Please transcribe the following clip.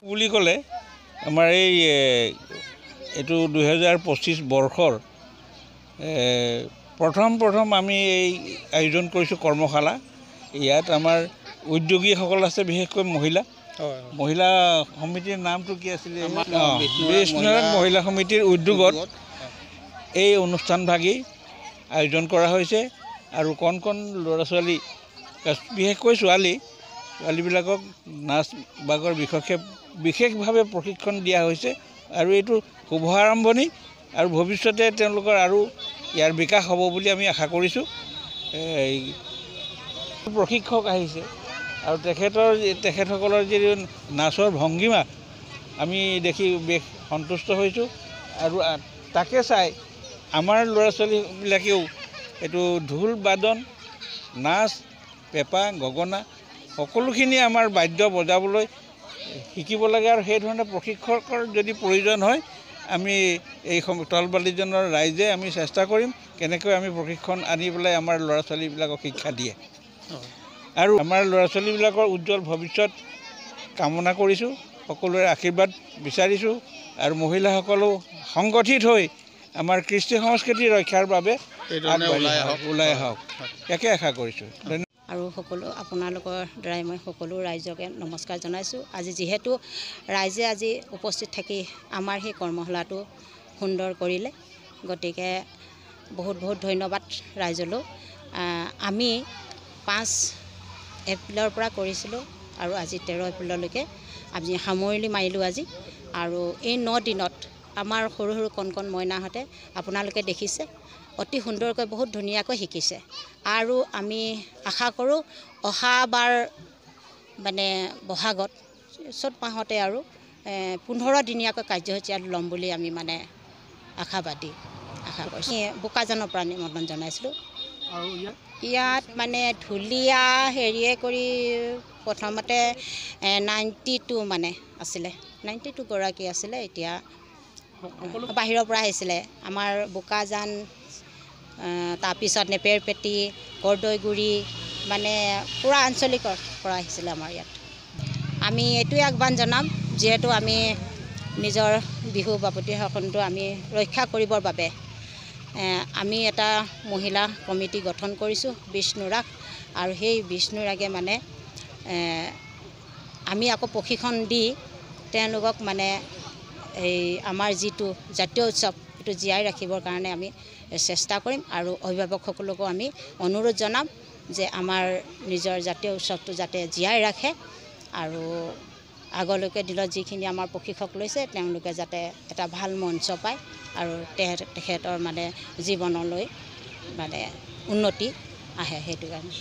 বুলি ক'লে আমাৰ এইটো 2025 বৰ্ষৰ প্ৰথম আমি এই আয়োজন কৰিছোঁ কৰ্মশালা। ইয়াত আমাৰ উদ্যোগীসকল আছে, বিশেষকৈ মহিলা সমিতিৰ নামটো কি আছিলে? বিষ্ণুৰাগ মহিলা সমিতিৰ উদ্যোগত এই অনুষ্ঠানভাগি আয়োজন কৰা হৈছে। আৰু কণ ল'ৰা ছোৱালী, বিশেষকৈ ছোৱালীবিলাকক নাচ বাগৰ বিশেষভাৱে প্ৰশিক্ষণ দিয়া হৈছে। আৰু এইটো শুভ আৰম্ভণি, আৰু ভৱিষ্যতে তেওঁলোকৰ আৰু ইয়াৰ বিকাশ হ'ব বুলি আমি আশা কৰিছোঁ। প্ৰশিক্ষক আহিছে আৰু তেখেতসকলৰ যি নাচৰ ভংগীমা আমি দেখি বেশ সন্তুষ্ট হৈছোঁ। আৰু তাকে চাই আমাৰ ল'ৰা ছোৱালীবিলাকেও এইটো ঢোল বাদন, নাচ, পেঁপা, গগনা সকলোখিনি আমাৰ বাদ্য বজাবলৈ শিকিব লাগে। আৰু সেইধৰণে প্ৰশিক্ষকৰ যদি প্ৰয়োজন হয়, আমি এই তলবালিজনৰ ৰাইজে আমি চেষ্টা কৰিম কেনেকৈ আমি প্ৰশিক্ষণ আনি পেলাই আমাৰ ল'ৰা ছোৱালীবিলাকক শিক্ষা দিয়ে। আৰু আমাৰ ল'ৰা ছোৱালীবিলাকৰ উজ্জ্বল ভৱিষ্যত কামনা কৰিছোঁ, সকলোৰে আশীৰ্বাদ বিচাৰিছোঁ। আৰু মহিলাসকলো সংগঠিত হৈ আমাৰ কৃষ্টি সংস্কৃতি ৰক্ষাৰ বাবে ওলাই আহক, ইয়াকে আশা কৰিছোঁ। আৰু আপোনালোকৰ দ্বাৰাই মই সকলো ৰাইজকে নমস্কাৰ জনাইছোঁ। আজি যিহেতু ৰাইজে আজি উপস্থিত থাকি আমাৰ সেই কৰ্মশালাটো সুন্দৰ কৰিলে, গতিকে বহুত ধন্যবাদ ৰাইজলৈ। আমি 5 এপ্ৰিলৰ পৰা কৰিছিলোঁ আৰু আজি 13 এপ্ৰিললৈকে আমি সামৰণি মাৰিলোঁ আজি। আৰু এই 9 দিনত আমাৰ সৰু কণ মইনাহঁতে আপোনালোকে দেখিছে অতি সুন্দৰকৈ বহুত ধুনীয়াকৈ শিকিছে। আৰু আমি আশা কৰোঁ অহাবাৰ মানে বহাগত চ'ত মাহতে আৰু 15 দিনীয়াকৈ কাৰ্যসূচী ল'ম বুলি আমি মানে আশা কৰিছোঁ। বোকাজানৰ পৰা নিমন্ত্ৰণ জনাইছিলোঁ। আৰু ইয়াত মানে ঢুলীয়া কৰি প্ৰথমতে 92 মানে আছিলে, 92 গৰাকী আছিলে। এতিয়া বাহিৰৰ পৰা আহিছিলে, আমাৰ বোকাজান, তাৰপিছত নেপেৰপেটি, কৰ্দৈগুৰি, মানে পূৰা আঞ্চলিকৰ পৰা আহিছিলে আমাৰ ইয়াত। আমি এইটোৱে আহ্বান জনাম, যিহেতু আমি নিজৰ বিহু বাপতিসাহোনটো আমি ৰক্ষা কৰিবৰ বাবে আমি এটা মহিলা কমিটি গঠন কৰিছোঁ, বিষ্ণুৰাগ। আৰু সেই বিষ্ণুৰাগে মানে আমি আকৌ প্ৰশিক্ষণ দি তেওঁলোকক মানে এই আমাৰ যিটো জাতীয় উৎসৱ সেইটো জীয়াই ৰাখিবৰ কাৰণে আমি চেষ্টা কৰিম। আৰু অভিভাৱকসকলকো আমি অনুৰোধ জনাম যে আমাৰ নিজৰ জাতীয় উৎসৱটো যাতে জীয়াই ৰাখে। আৰু আগলৈকে দিনত যিখিনি আমাৰ প্ৰশিক্ষক লৈছে তেওঁলোকে যাতে এটা ভাল মঞ্চ পায় আৰু তেখেতৰ মানে জীৱনলৈ মানে উন্নতি আহে, সেইটো কাৰণে।